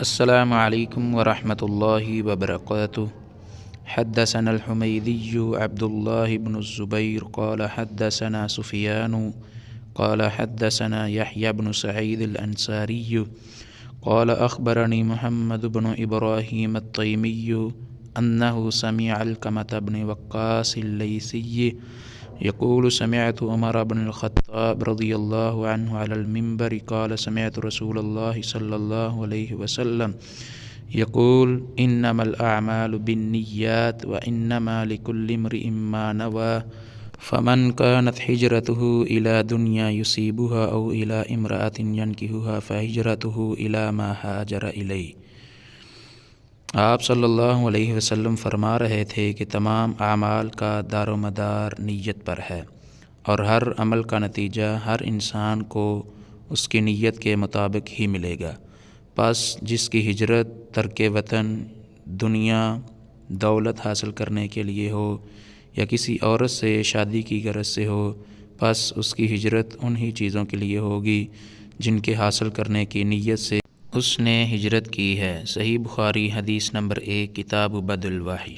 السلام علیکم ورحمۃ اللہ وبرکاتہ۔ حدثنا الحمیدی عبد اللہ بن الزبیر قال حدثنا سفیان قال حدثنا یحیی بن سعید الانصاری قال اخبرنی محمد بن ابراہیم التیمی انہ سمع علقمة بن وقاص اللیثی يقول سمعت عمر بن الخطاب رضی اللہ عنہ على المنبر قال سمعت رسول اللہ صلی اللہ علیہ وسلم يقول انما الاعمال بالنیات وانما لكل امرئ ما نوى فمن كانت هجرته الى دنیا يصيبها او الى امرأة ينكحها فهجرته الى ما هاجر الیہ۔ آپ صلی اللہ علیہ وسلم فرما رہے تھے کہ تمام اعمال کا دار و مدار نیت پر ہے، اور ہر عمل کا نتیجہ ہر انسان کو اس کی نیت کے مطابق ہی ملے گا۔ پس جس کی ہجرت ترک وطن، دنیا دولت حاصل کرنے کے لیے ہو یا کسی عورت سے شادی کی غرض سے ہو، پس اس کی ہجرت انہی چیزوں کے لیے ہوگی جن کے حاصل کرنے کی نیت سے اس نے ہجرت کی ہے۔ صحیح بخاری حدیث نمبر 1 کتاب بدء الوحی۔